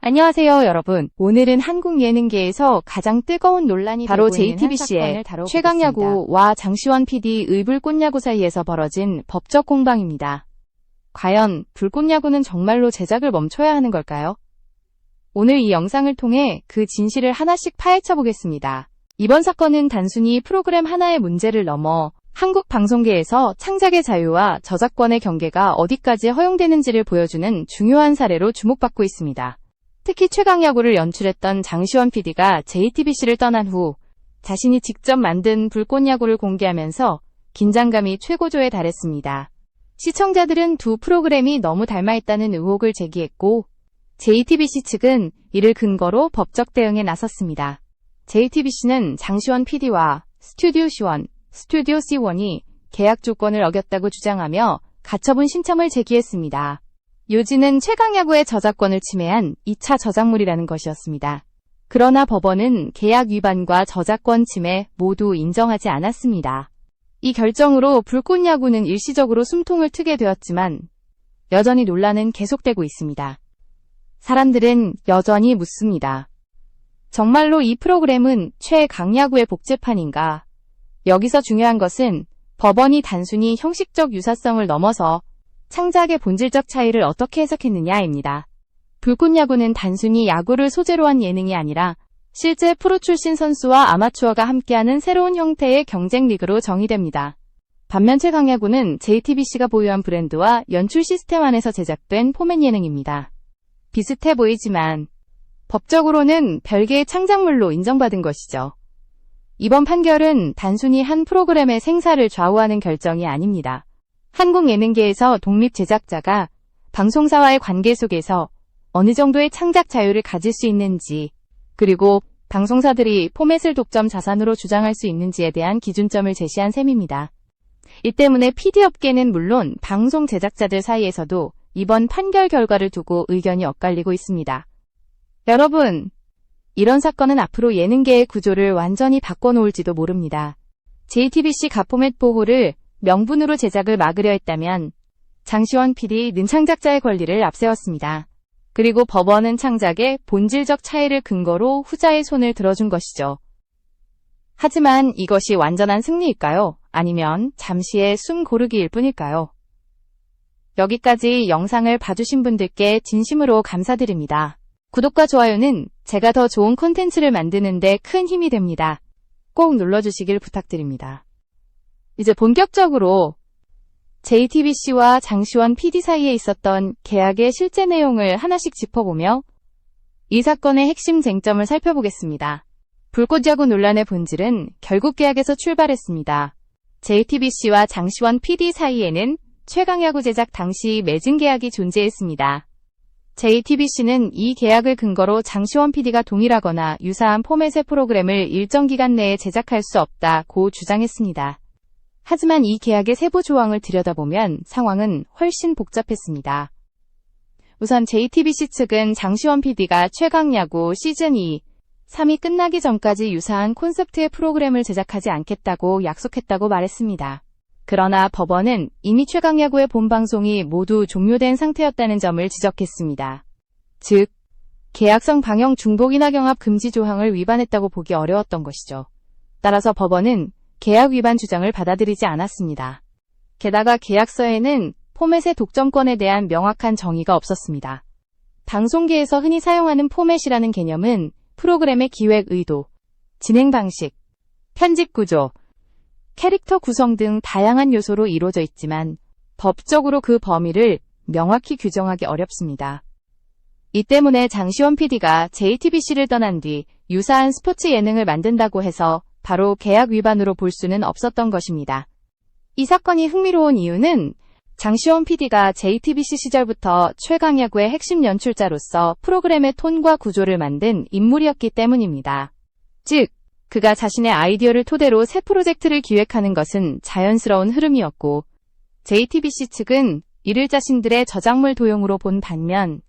안녕하세요, 여러분. 오늘은 한국 예능계에서 가장 뜨거운 논란이 바로 되고 있는 JTBC의 한 최강야구와 장시원 PD 의불꽃야구 사이에서 벌어진 법적 공방입니다. 과연 불꽃야구는 정말로 제작을 멈춰야 하는 걸까요? 오늘 이 영상을 통해 그 진실을 하나씩 파헤쳐 보겠습니다. 이번 사건은 단순히 프로그램 하나의 문제를 넘어 한국 방송계에서 창작의 자유와 저작권의 경계가 어디까지 허용되는지를 보여주는 중요한 사례로 주목받고 있습니다. 특히 최강야구를 연출했던 장시원 PD가 JTBC를 떠난 후 자신이 직접 만든 불꽃야구를 공개하면서 긴장감이 최고조에 달했습니다. 시청자들은 두 프로그램이 너무 닮아있다는 의혹을 제기했고 JTBC 측은 이를 근거로 법적 대응에 나섰습니다. JTBC는 장시원 PD와 스튜디오 C1, 스튜디오 C1이 계약 조건을 어겼다고 주장하며 가처분 신청을 제기했습니다. 요지는 최강야구의 저작권을 침해한 2차 저작물이라는 것이었습니다. 그러나 법원은 계약 위반과 저작권 침해 모두 인정하지 않았습니다. 이 결정으로 불꽃야구는 일시적으로 숨통을 트게 되었지만 여전히 논란은 계속되고 있습니다. 사람들은 여전히 묻습니다. 정말로 이 프로그램은 최강야구의 복제판인가? 여기서 중요한 것은 법원이 단순히 형식적 유사성을 넘어서 창작의 본질적 차이를 어떻게 해석했느냐입니다. 불꽃야구는 단순히 야구를 소재로 한 예능이 아니라 실제 프로 출신 선수와 아마추어가 함께하는 새로운 형태의 경쟁 리그로 정의됩니다. 반면 최강야구는 JTBC가 보유한 브랜드와 연출 시스템 안에서 제작된 포맷 예능입니다. 비슷해 보이지만 법적으로는 별개의 창작물로 인정받은 것이죠. 이번 판결은 단순히 한 프로그램의 생사를 좌우하는 결정이 아닙니다. 한국 예능계에서 독립 제작자가 방송사와의 관계 속에서 어느 정도의 창작 자유를 가질 수 있는지, 그리고 방송사들이 포맷을 독점 자산으로 주장할 수 있는지에 대한 기준점을 제시한 셈입니다. 이 때문에 PD업계는 물론 방송 제작자들 사이에서도 이번 판결 결과를 두고 의견이 엇갈리고 있습니다. 여러분, 이런 사건은 앞으로 예능계의 구조를 완전히 바꿔놓을지도 모릅니다. JTBC 가포맷 보호를 명분으로 제작을 막으려 했다면 장시원 PD는 창작자의 권리를 앞세웠습니다. 그리고 법원은 창작의 본질적 차이를 근거로 후자의 손을 들어준 것이죠. 하지만 이것이 완전한 승리일까요? 아니면 잠시의 숨 고르기일 뿐일까요? 여기까지 영상을 봐주신 분들께 진심으로 감사드립니다. 구독과 좋아요는 제가 더 좋은 콘텐츠를 만드는 데 큰 힘이 됩니다. 꼭 눌러주시길 부탁드립니다. 이제 본격적으로 JTBC와 장시원 PD 사이에 있었던 계약의 실제 내용을 하나씩 짚어보며 이 사건의 핵심 쟁점을 살펴보겠습니다. 불꽃야구 논란의 본질은 결국 계약에서 출발했습니다. JTBC와 장시원 PD 사이에는 최강야구 제작 당시 매진 계약이 존재했습니다. JTBC는 이 계약을 근거로 장시원 PD가 동일하거나 유사한 포맷의 프로그램을 일정 기간 내에 제작할 수 없다고 주장했습니다. 하지만 이 계약의 세부 조항을 들여다보면 상황은 훨씬 복잡했습니다. 우선 JTBC 측은 장시원 PD가 최강야구 시즌2, 3이 끝나기 전까지 유사한 콘셉트의 프로그램을 제작하지 않겠다고 약속했다고 말했습니다. 그러나 법원은 이미 최강야구의 본방송이 모두 종료된 상태였다는 점을 지적했습니다. 즉, 계약성 방영 중복이나 경합 금지 조항을 위반했다고 보기 어려웠던 것이죠. 따라서 법원은 계약 위반 주장을 받아들이지 않았습니다. 게다가 계약서에는 포맷의 독점권에 대한 명확한 정의가 없었습니다. 방송계에서 흔히 사용하는 포맷이라는 개념은 프로그램의 기획 의도, 진행 방식, 편집 구조, 캐릭터 구성 등 다양한 요소로 이루어져 있지만 법적으로 그 범위를 명확히 규정하기 어렵습니다. 이 때문에 장시원 PD가 JTBC를 떠난 뒤 유사한 스포츠 예능을 만든다고 해서 바로 계약 위반으로 볼 수는 없었던 것입니다. 이 사건이 흥미로운 이유는 장시원 PD가 JTBC 시절부터 최강야구의 핵심 연출자로서 프로그램의 톤과 구조를 만든 인물이었기 때문입니다. 즉, 그가 자신의 아이디어를 토대로 새 프로젝트를 기획하는 것은 자연스러운 흐름이었고 JTBC 측은 이를 자신들의 저작물 도용으로 본 반면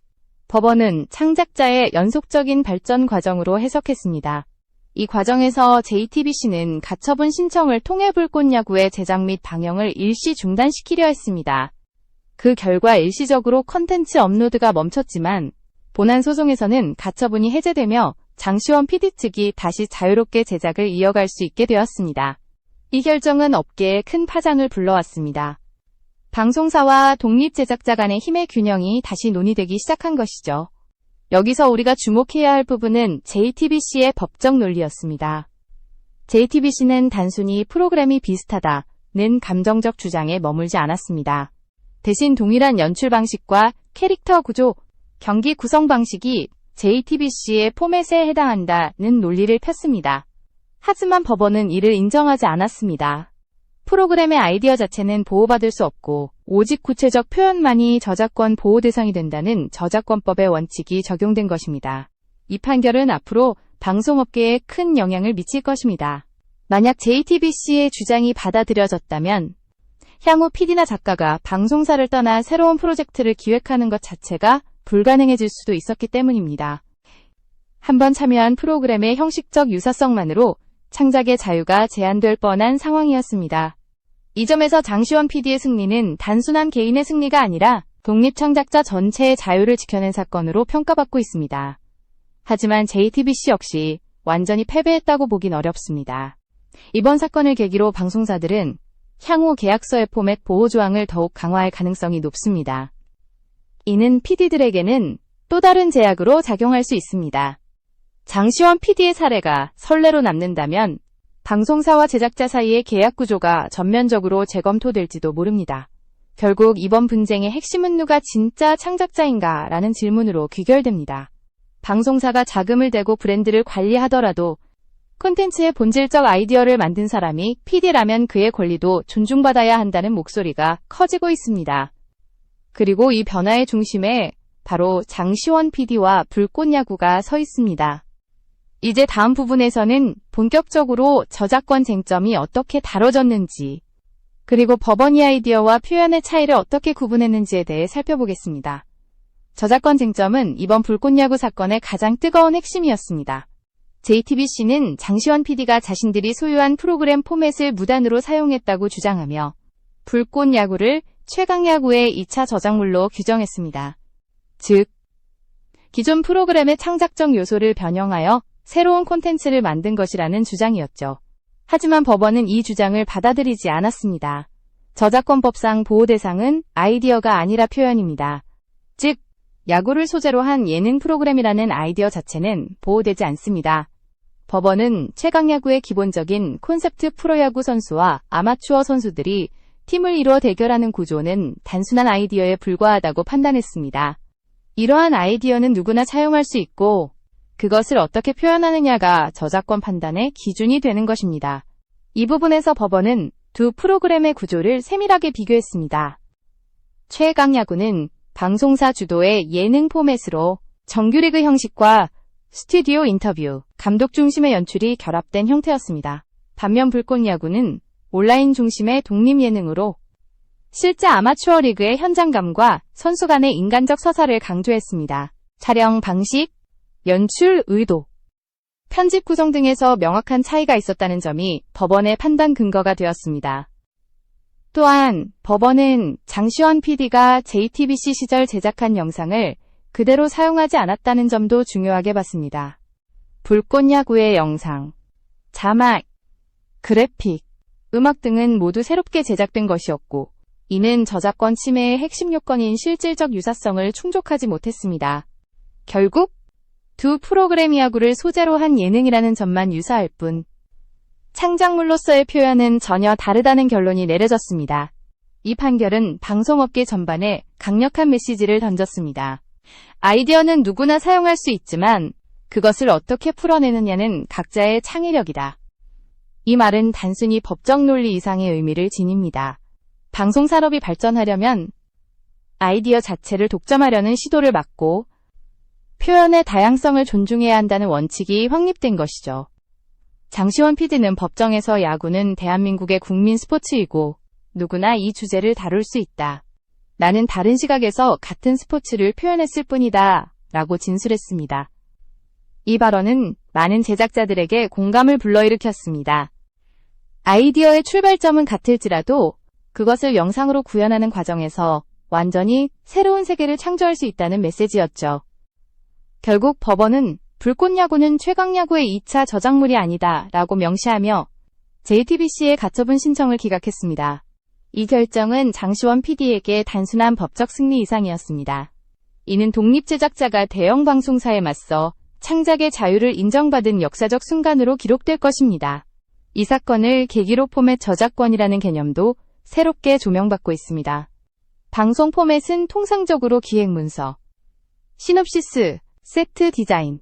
법원은 창작자의 연속적인 발전 과정으로 해석했습니다. 이 과정에서 JTBC는 가처분 신청을 통해 불꽃야구의 제작 및 방영을 일시 중단시키려 했습니다. 그 결과 일시적으로 컨텐츠 업로드가 멈췄지만 본안 소송에서는 가처분이 해제되며 장시원 PD 측이 다시 자유롭게 제작을 이어갈 수 있게 되었습니다. 이 결정은 업계에 큰 파장을 불러왔습니다. 방송사와 독립 제작자 간의 힘의 균형이 다시 논의되기 시작한 것이죠. 여기서 우리가 주목해야 할 부분은 JTBC의 법적 논리였습니다. JTBC는 단순히 프로그램이 비슷하다는 감정적 주장에 머물지 않았습니다. 대신 동일한 연출 방식과 캐릭터 구조, 경기 구성 방식이 JTBC의 포맷에 해당한다는 논리를 폈습니다. 하지만 법원은 이를 인정하지 않았습니다. 프로그램의 아이디어 자체는 보호받을 수 없고 오직 구체적 표현만이 저작권 보호 대상이 된다는 저작권법의 원칙이 적용된 것입니다. 이 판결은 앞으로 방송업계에 큰 영향을 미칠 것입니다. 만약 JTBC의 주장이 받아들여졌다면 향후 PD나 작가가 방송사를 떠나 새로운 프로젝트를 기획하는 것 자체가 불가능해질 수도 있었기 때문입니다. 한번 참여한 프로그램의 형식적 유사성만으로 창작의 자유가 제한될 뻔한 상황이었습니다. 이 점에서 장시원 PD의 승리는 단순한 개인의 승리가 아니라 독립 창작자 전체의 자유를 지켜낸 사건으로 평가받고 있습니다. 하지만 JTBC 역시 완전히 패배했다고 보긴 어렵습니다. 이번 사건을 계기로 방송사들은 향후 계약서의 포맷 보호 조항을 더욱 강화할 가능성이 높습니다. 이는 PD들에게는 또 다른 제약으로 작용할 수 있습니다. 장시원 PD의 사례가 선례로 남는다면 방송사와 제작자 사이의 계약 구조가 전면적으로 재검토될지도 모릅니다. 결국 이번 분쟁의 핵심은 누가 진짜 창작자인가 라는 질문으로 귀결됩니다. 방송사가 자금을 대고 브랜드를 관리하더라도 콘텐츠의 본질적 아이디어를 만든 사람이 PD라면 그의 권리도 존중받아야 한다는 목소리가 커지고 있습니다. 그리고 이 변화의 중심에 바로 장시원 PD와 불꽃야구가 서 있습니다. 이제 다음 부분에서는 본격적으로 저작권 쟁점이 어떻게 다뤄졌는지, 그리고 법원이 아이디어와 표현의 차이를 어떻게 구분했는지에 대해 살펴보겠습니다. 저작권 쟁점은 이번 불꽃야구 사건의 가장 뜨거운 핵심이었습니다. JTBC는 장시원 PD가 자신들이 소유한 프로그램 포맷을 무단으로 사용했다고 주장하며 불꽃야구를 최강야구의 2차 저작물로 규정했습니다. 즉, 기존 프로그램의 창작적 요소를 변형하여 새로운 콘텐츠를 만든 것이라는 주장이었죠. 하지만 법원은 이 주장을 받아들이지 않았습니다. 저작권법상 보호 대상은 아이디어가 아니라 표현입니다. 즉, 야구를 소재로 한 예능 프로그램이라는 아이디어 자체는 보호되지 않습니다. 법원은 최강야구의 기본적인 콘셉트 프로야구 선수와 아마추어 선수들이 팀을 이루어 대결하는 구조는 단순한 아이디어에 불과하다고 판단했습니다. 이러한 아이디어는 누구나 사용할 수 있고 그것을 어떻게 표현하느냐가 저작권 판단의 기준이 되는 것입니다. 이 부분에서 법원은 두 프로그램의 구조를 세밀하게 비교했습니다. 최강야구는 방송사 주도의 예능 포맷으로 정규리그 형식과 스튜디오 인터뷰, 감독 중심의 연출이 결합된 형태였습니다. 반면 불꽃야구는 온라인 중심의 독립 예능으로 실제 아마추어 리그의 현장감과 선수 간의 인간적 서사를 강조했습니다. 촬영 방식, 연출 의도, 편집 구성 등에서 명확한 차이가 있었다는 점이 법원의 판단 근거가 되었습니다. 또한 법원은 장시원 PD가 JTBC 시절 제작한 영상을 그대로 사용하지 않았다는 점도 중요하게 봤습니다. 불꽃야구의 영상, 자막, 그래픽, 음악 등은 모두 새롭게 제작된 것이었고 이는 저작권 침해의 핵심 요건인 실질적 유사성을 충족하지 못했습니다. 결국 두 프로그램 야구를 소재로 한 예능이라는 점만 유사할 뿐 창작물로서의 표현은 전혀 다르다는 결론이 내려졌습니다. 이 판결은 방송업계 전반에 강력한 메시지를 던졌습니다. 아이디어는 누구나 사용할 수 있지만 그것을 어떻게 풀어내느냐는 각자의 창의력이다. 이 말은 단순히 법적 논리 이상의 의미를 지닙니다. 방송산업이 발전하려면 아이디어 자체를 독점하려는 시도를 막고 표현의 다양성을 존중해야 한다는 원칙이 확립된 것이죠. 장시원 PD는 법정에서 야구는 대한민국의 국민 스포츠이고 누구나 이 주제를 다룰 수 있다. 나는 다른 시각에서 같은 스포츠를 표현했을 뿐이다. 라고 진술했습니다. 이 발언은 많은 제작자들에게 공감을 불러일으켰습니다. 아이디어의 출발점은 같을지라도 그것을 영상으로 구현하는 과정에서 완전히 새로운 세계를 창조할 수 있다는 메시지였죠. 결국 법원은 불꽃야구는 최강야구의 2차 저작물이 아니다 라고 명시하며 JTBC의 가처분 신청을 기각했습니다. 이 결정은 장시원 PD에게 단순한 법적 승리 이상이었습니다. 이는 독립 제작자가 대형 방송사에 맞서 창작의 자유를 인정받은 역사적 순간으로 기록될 것입니다. 이 사건을 계기로 포맷 저작권이라는 개념도 새롭게 조명받고 있습니다. 방송 포맷은 통상적으로 기획문서, 시놉시스, 세트 디자인,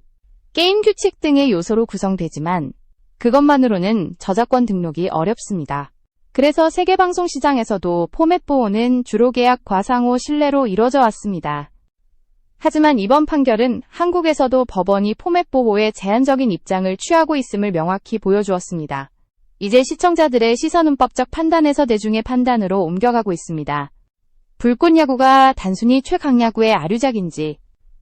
게임 규칙 등의 요소로 구성되지만 그것만으로는 저작권 등록이 어렵습니다. 그래서 세계방송 시장에서도 포맷 보호는 주로 계약 과상호 신뢰로 이뤄져 왔습니다. 하지만 이번 판결은 한국에서도 법원이 포맷 보호에 제한적인 입장을 취하고 있음을 명확히 보여주었습니다. 이제 시청자들의 시선은 법적 판단에서 대중의 판단으로 옮겨가고 있습니다. 불꽃야구가 단순히 최강야구의 아류작인지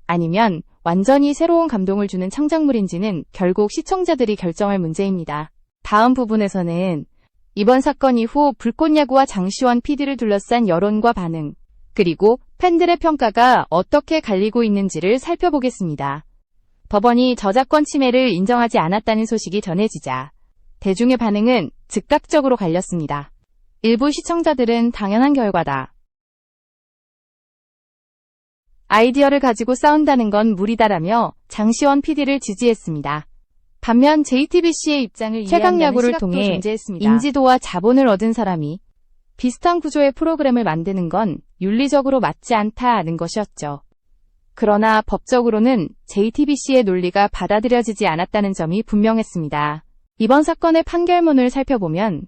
아니면 완전히 새로운 감동을 주는 창작물인지는 결국 시청자들이 결정할 문제입니다. 다음 부분에서는 이번 사건 이후 불꽃야구와 장시원 PD를 둘러싼 여론과 반응, 그리고 팬들의 평가가 어떻게 갈리고 있는지를 살펴보겠습니다. 법원이 저작권 침해를 인정하지 않았다는 소식이 전해지자 대중의 반응은 즉각적으로 갈렸습니다. 일부 시청자들은 당연한 결과다. 아이디어를 가지고 싸운다는 건 무리다라며 장시원 PD를 지지했습니다. 반면 JTBC의 입장을 최강야구를 통해 존재했습니다. 인지도와 자본을 얻은 사람이 비슷한 구조의 프로그램을 만드는 건 윤리적으로 맞지 않다는 것이었죠. 그러나 법적으로는 JTBC의 논리가 받아들여지지 않았다는 점이 분명했습니다. 이번 사건의 판결문을 살펴보면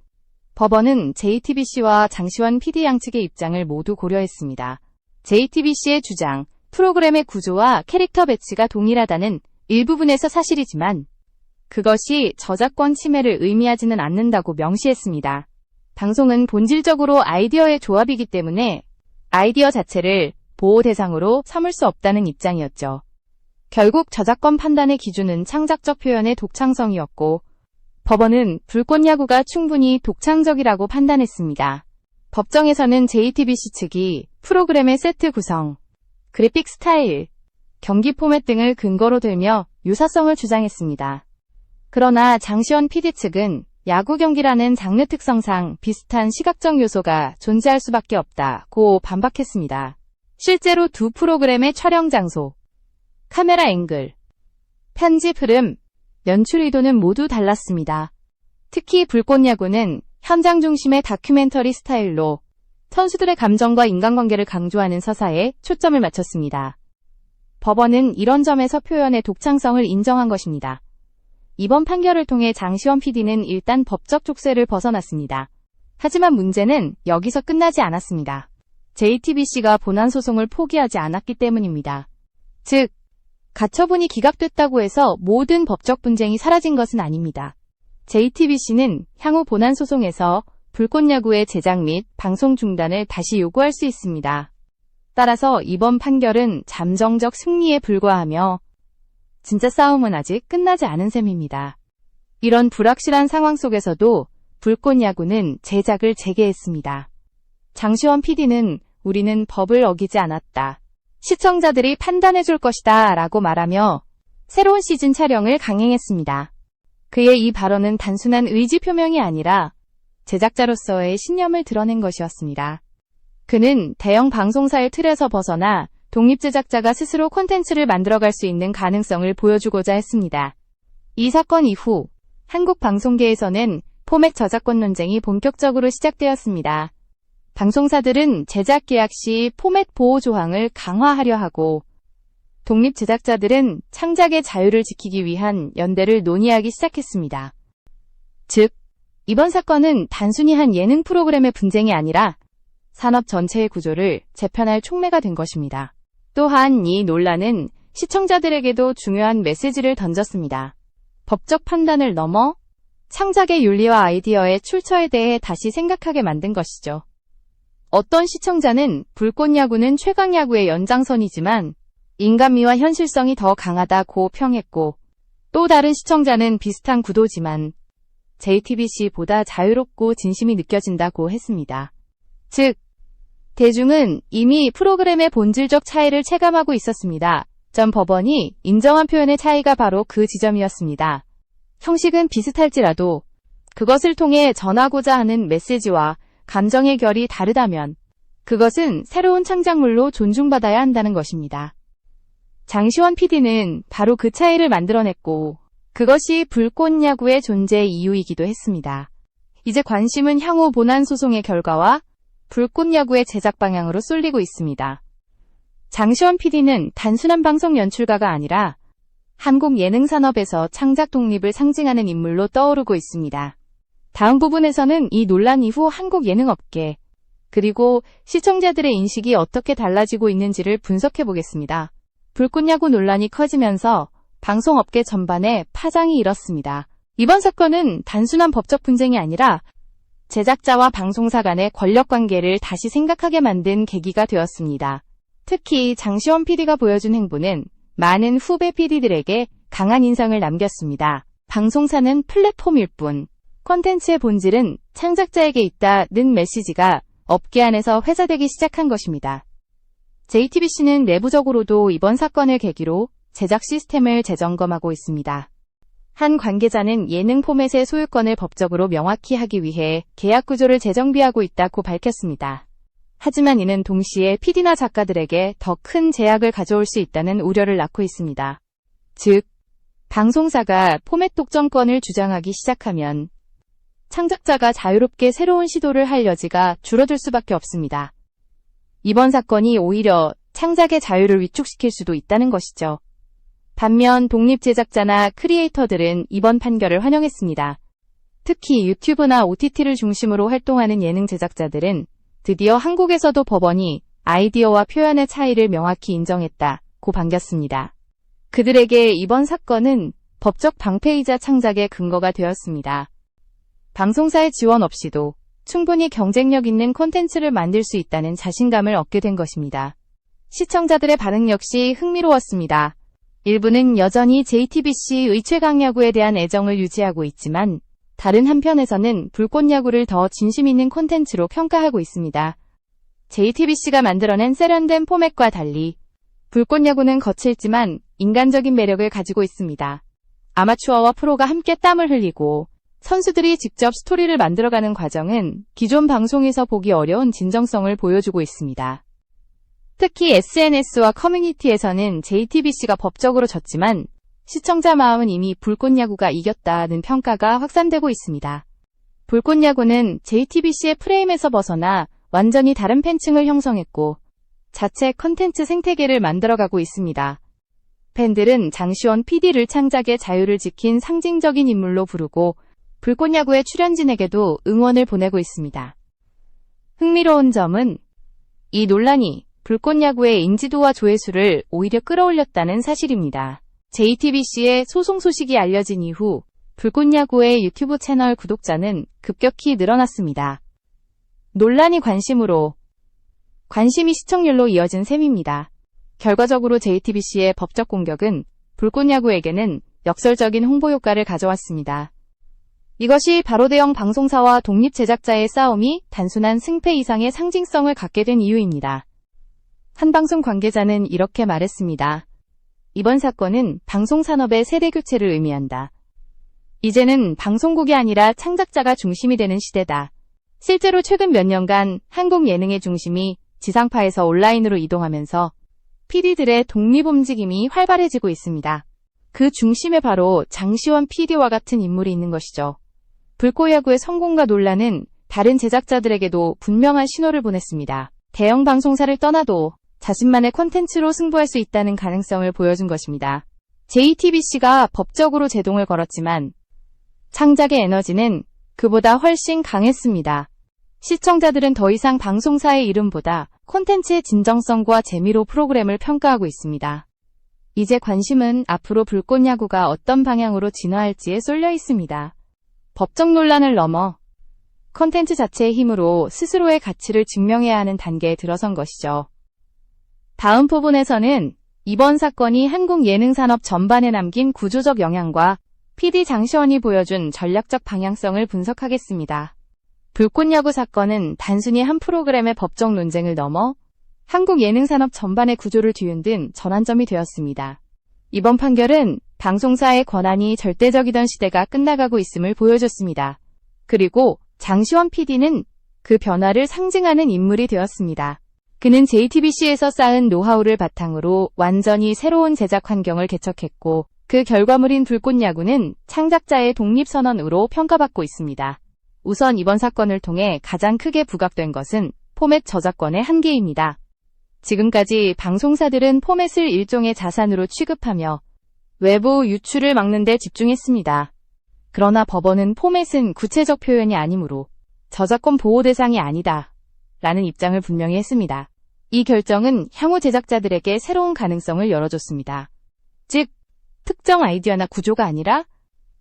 법원은 JTBC와 장시원 PD 양측의 입장을 모두 고려했습니다. JTBC의 주장, 프로그램의 구조와 캐릭터 배치가 동일하다는 일부분에서 사실이지만 그것이 저작권 침해를 의미하지는 않는다고 명시했습니다. 방송은 본질적으로 아이디어의 조합이기 때문에 아이디어 자체를 보호 대상으로 삼을 수 없다는 입장이었죠. 결국 저작권 판단의 기준은 창작적 표현의 독창성이었고 법원은 불꽃야구가 충분히 독창적이라고 판단했습니다. 법정에서는 JTBC 측이 프로그램의 세트 구성, 그래픽 스타일, 경기 포맷 등을 근거로 들며 유사성을 주장했습니다. 그러나 장시원 PD 측은 야구 경기라는 장르 특성상 비슷한 시각적 요소가 존재할 수밖에 없다고 반박했습니다. 실제로 두 프로그램의 촬영 장소, 카메라 앵글, 편집 흐름, 연출 의도는 모두 달랐습니다. 특히 불꽃야구는 현장 중심의 다큐멘터리 스타일로 선수들의 감정과 인간관계를 강조하는 서사에 초점을 맞췄습니다. 법원은 이런 점에서 표현의 독창성을 인정한 것입니다. 이번 판결을 통해 장시원 PD는 일단 법적 족쇄를 벗어났습니다. 하지만 문제는 여기서 끝나지 않았습니다. JTBC가 본안 소송을 포기하지 않았기 때문입니다. 즉, 가처분이 기각됐다고 해서 모든 법적 분쟁이 사라진 것은 아닙니다. JTBC는 향후 본안 소송에서 불꽃야구의 제작 및 방송 중단을 다시 요구할 수 있습니다. 따라서 이번 판결은 잠정적 승리에 불과하며 진짜 싸움은 아직 끝나지 않은 셈입니다. 이런 불확실한 상황 속에서도 불꽃야구는 제작을 재개했습니다. 장시원 PD는 우리는 법을 어기지 않았다. 시청자들이 판단해줄 것이다 라고 말하며 새로운 시즌 촬영을 강행했습니다. 그의 이 발언은 단순한 의지 표명이 아니라 제작자로서의 신념을 드러낸 것이었습니다. 그는 대형 방송사의 틀에서 벗어나 독립 제작자가 스스로 콘텐츠를 만들어갈 수 있는 가능성을 보여주고자 했습니다. 이 사건 이후 한국 방송계에서는 포맷 저작권 논쟁이 본격적으로 시작되었습니다. 방송사들은 제작 계약 시 포맷 보호 조항을 강화하려 하고 독립 제작자들은 창작의 자유를 지키기 위한 연대를 논의하기 시작했습니다. 즉, 이번 사건은 단순히 한 예능 프로그램의 분쟁이 아니라 산업 전체의 구조를 재편할 촉매가 된 것입니다. 또한 이 논란은 시청자들에게도 중요한 메시지를 던졌습니다. 법적 판단을 넘어 창작의 윤리와 아이디어의 출처에 대해 다시 생각하게 만든 것이죠. 어떤 시청자는 불꽃야구는 최강야구의 연장선이지만 인간미와 현실성이 더 강하다고 평했고, 또 다른 시청자는 비슷한 구도지만 JTBC보다 자유롭고 진심이 느껴진다고 했습니다. 즉, 대중은 이미 프로그램의 본질적 차이를 체감하고 있었습니다. 전 법원이 인정한 표현의 차이가 바로 그 지점이었습니다. 형식은 비슷할지라도 그것을 통해 전하고자 하는 메시지와 감정의 결이 다르다면 그것은 새로운 창작물로 존중받아야 한다는 것입니다. 장시원 PD는 바로 그 차이를 만들어냈고 그것이 불꽃야구의 존재 이유이기도 했습니다. 이제 관심은 향후 본안 소송의 결과와 불꽃야구의 제작 방향으로 쏠리고 있습니다. 장시원 PD는 단순한 방송 연출가가 아니라 한국 예능 산업에서 창작 독립을 상징하는 인물로 떠오르고 있습니다. 다음 부분에서는 이 논란 이후 한국 예능업계 그리고 시청자들의 인식이 어떻게 달라지고 있는지를 분석해 보겠습니다. 불꽃야구 논란이 커지면서 방송업계 전반에 파장이 일었습니다. 이번 사건은 단순한 법적 분쟁이 아니라 제작자와 방송사 간의 권력관계를 다시 생각하게 만든 계기가 되었습니다. 특히 장시원 PD가 보여준 행보는 많은 후배 PD들에게 강한 인상을 남겼습니다. 방송사는 플랫폼일 뿐, 콘텐츠의 본질은 창작자에게 있다는 메시지가 업계 안에서 회자되기 시작한 것입니다. JTBC는 내부적으로도 이번 사건을 계기로 제작 시스템을 재점검하고 있습니다. 한 관계자는 예능 포맷의 소유권을 법적으로 명확히 하기 위해 계약 구조를 재정비하고 있다고 밝혔습니다. 하지만 이는 동시에 PD나 작가들에게 더 큰 제약을 가져올 수 있다는 우려를 낳고 있습니다. 즉, 방송사가 포맷 독점권을 주장하기 시작하면 창작자가 자유롭게 새로운 시도를 할 여지가 줄어들 수밖에 없습니다. 이번 사건이 오히려 창작의 자유를 위축시킬 수도 있다는 것이죠. 반면 독립 제작자나 크리에이터들은 이번 판결을 환영했습니다. 특히 유튜브나 OTT를 중심으로 활동하는 예능 제작자들은 드디어 한국에서도 법원이 아이디어와 표현의 차이를 명확히 인정했다고 반겼습니다. 그들에게 이번 사건은 법적 방패이자 창작의 근거가 되었습니다. 방송사의 지원 없이도 충분히 경쟁력 있는 콘텐츠를 만들 수 있다는 자신감을 얻게 된 것입니다. 시청자들의 반응 역시 흥미로웠습니다. 일부는 여전히 JTBC의 최강야구에 대한 애정을 유지하고 있지만 다른 한편에서는 불꽃야구를 더 진심 있는 콘텐츠로 평가하고 있습니다. JTBC가 만들어낸 세련된 포맷과 달리 불꽃야구는 거칠지만 인간적인 매력을 가지고 있습니다. 아마추어와 프로가 함께 땀을 흘리고 선수들이 직접 스토리를 만들어가는 과정은 기존 방송에서 보기 어려운 진정성을 보여주고 있습니다. 특히 SNS와 커뮤니티에서는 JTBC가 법적으로 졌지만 시청자 마음은 이미 불꽃야구가 이겼다는 평가가 확산되고 있습니다. 불꽃야구는 JTBC의 프레임에서 벗어나 완전히 다른 팬층을 형성했고 자체 컨텐츠 생태계를 만들어가고 있습니다. 팬들은 장시원 PD를 창작의 자유를 지킨 상징적인 인물로 부르고 불꽃야구의 출연진에게도 응원을 보내고 있습니다. 흥미로운 점은 이 논란이 불꽃야구의 인지도와 조회수를 오히려 끌어올렸다는 사실입니다. JTBC의 소송 소식이 알려진 이후 불꽃야구의 유튜브 채널 구독자는 급격히 늘어났습니다. 논란이 관심이 시청률로 이어진 셈입니다. 결과적으로 JTBC의 법적 공격은 불꽃야구에게는 역설적인 홍보 효과를 가져왔습니다. 이것이 바로 대형 방송사와 독립 제작자의 싸움이 단순한 승패 이상의 상징성을 갖게 된 이유입니다. 한 방송 관계자는 이렇게 말했습니다. 이번 사건은 방송산업의 세대교체를 의미한다. 이제는 방송국이 아니라 창작자가 중심이 되는 시대다. 실제로 최근 몇 년간 한국 예능의 중심이 지상파에서 온라인으로 이동하면서 PD들의 독립 움직임이 활발해지고 있습니다. 그 중심에 바로 장시원 PD와 같은 인물이 있는 것이죠. 불꽃야구의 성공과 논란은 다른 제작자들에게도 분명한 신호를 보냈습니다. 대형 방송사를 떠나도 자신만의 콘텐츠로 승부할 수 있다는 가능성을 보여준 것입니다. JTBC가 법적으로 제동을 걸었지만 창작의 에너지는 그보다 훨씬 강했습니다. 시청자들은 더 이상 방송사의 이름보다 콘텐츠의 진정성과 재미로 프로그램을 평가하고 있습니다. 이제 관심은 앞으로 불꽃야구가 어떤 방향으로 진화할지에 쏠려 있습니다. 법적 논란을 넘어 콘텐츠 자체의 힘으로 스스로의 가치를 증명해야 하는 단계에 들어선 것이죠. 다음 부분에서는 이번 사건이 한국 예능 산업 전반에 남긴 구조적 영향과 PD 장시원이 보여준 전략적 방향성을 분석하겠습니다. 불꽃야구 사건은 단순히 한 프로그램의 법적 논쟁을 넘어 한국 예능산업 전반의 구조를 뒤흔든 전환점이 되었습니다. 이번 판결은 방송사의 권한이 절대적이던 시대가 끝나가고 있음을 보여줬습니다. 그리고 장시원 PD는 그 변화를 상징하는 인물이 되었습니다. 그는 JTBC에서 쌓은 노하우를 바탕으로 완전히 새로운 제작 환경을 개척했고 그 결과물인 불꽃야구는 창작자의 독립선언으로 평가받고 있습니다. 우선 이번 사건을 통해 가장 크게 부각된 것은 포맷 저작권의 한계입니다. 지금까지 방송사들은 포맷을 일종의 자산으로 취급하며 외부 유출을 막는 데 집중했습니다. 그러나 법원은 포맷은 구체적 표현이 아니므로 저작권 보호 대상이 아니다 라는 입장을 분명히 했습니다. 이 결정은 향후 제작자들에게 새로운 가능성을 열어줬습니다. 즉, 특정 아이디어나 구조가 아니라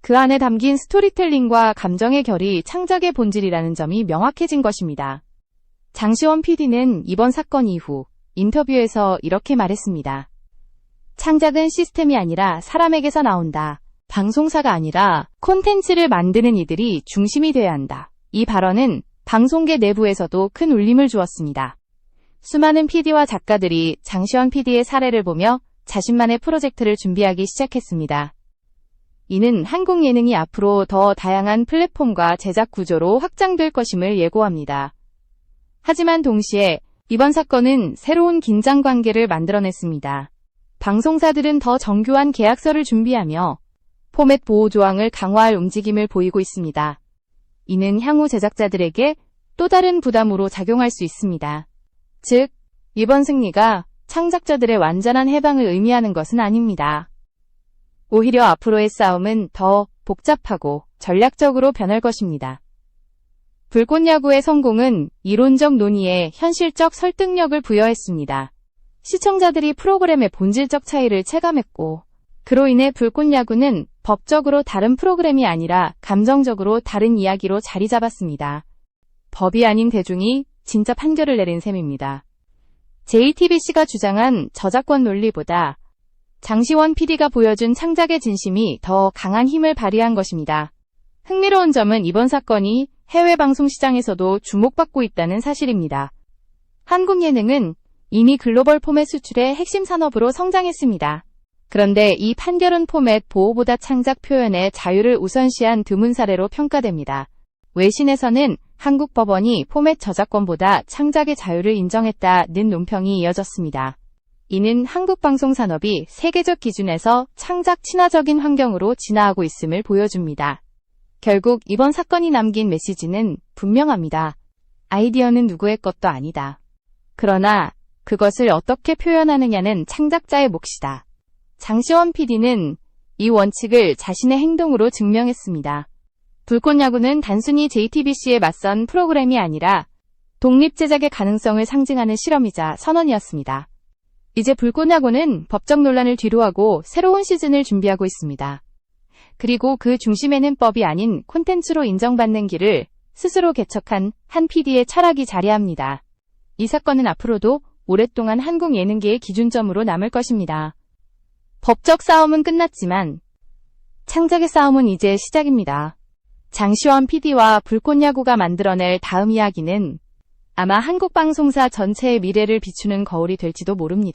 그 안에 담긴 스토리텔링과 감정의 결이 창작의 본질이라는 점이 명확해진 것입니다. 장시원 PD는 이번 사건 이후 인터뷰에서 이렇게 말했습니다. 창작은 시스템이 아니라 사람에게서 나온다. 방송사가 아니라 콘텐츠를 만드는 이들이 중심이 돼야 한다. 이 발언은 방송계 내부에서도 큰 울림을 주었습니다. 수많은 PD와 작가들이 장시원 PD의 사례를 보며 자신만의 프로젝트를 준비하기 시작했습니다. 이는 한국 예능이 앞으로 더 다양한 플랫폼과 제작 구조로 확장될 것임을 예고합니다. 하지만 동시에 이번 사건은 새로운 긴장 관계를 만들어냈습니다. 방송사들은 더 정교한 계약서를 준비하며 포맷 보호 조항을 강화할 움직임을 보이고 있습니다. 이는 향후 제작자들에게 또 다른 부담으로 작용할 수 있습니다. 즉, 이번 승리가 창작자들의 완전한 해방을 의미하는 것은 아닙니다. 오히려 앞으로의 싸움은 더 복잡하고 전략적으로 변할 것입니다. 불꽃야구의 성공은 이론적 논의에 현실적 설득력을 부여했습니다. 시청자들이 프로그램의 본질적 차이를 체감했고, 그로 인해 불꽃야구는 법적으로 다른 프로그램이 아니라 감정적으로 다른 이야기로 자리 잡았습니다. 법이 아닌 대중이 진짜 판결을 내린 셈입니다. JTBC가 주장한 저작권 논리보다 장시원 PD가 보여준 창작의 진심이 더 강한 힘을 발휘한 것입니다. 흥미로운 점은 이번 사건이 해외 방송 시장에서도 주목받고 있다는 사실입니다. 한국 예능은 이미 글로벌 포맷 수출의 핵심 산업으로 성장했습니다. 그런데 이 판결은 포맷 보호보다 창작 표현의 자유를 우선시한 드문 사례로 평가됩니다. 외신에서는 한국 법원이 포맷 저작권보다 창작의 자유를 인정했다는 논평이 이어졌습니다. 이는 한국 방송 산업이 세계적 기준에서 창작 친화적인 환경으로 진화하고 있음을 보여줍니다. 결국 이번 사건이 남긴 메시지는 분명합니다. 아이디어는 누구의 것도 아니다. 그러나 그것을 어떻게 표현하느냐는 창작자의 몫이다. 장시원 PD는 이 원칙을 자신의 행동으로 증명했습니다. 불꽃야구는 단순히 JTBC에 맞선 프로그램이 아니라 독립 제작의 가능성을 상징하는 실험이자 선언이었습니다. 이제 불꽃야구는 법적 논란을 뒤로하고 새로운 시즌을 준비하고 있습니다. 그리고 그 중심에는 법이 아닌 콘텐츠로 인정받는 길을 스스로 개척한 한 PD의 철학이 자리합니다. 이 사건은 앞으로도 오랫동안 한국 예능계의 기준점으로 남을 것입니다. 법적 싸움은 끝났지만 창작의 싸움은 이제 시작입니다. 장시원 PD와 불꽃야구가 만들어낼 다음 이야기는 아마 한국 방송사 전체의 미래를 비추는 거울이 될지도 모릅니다.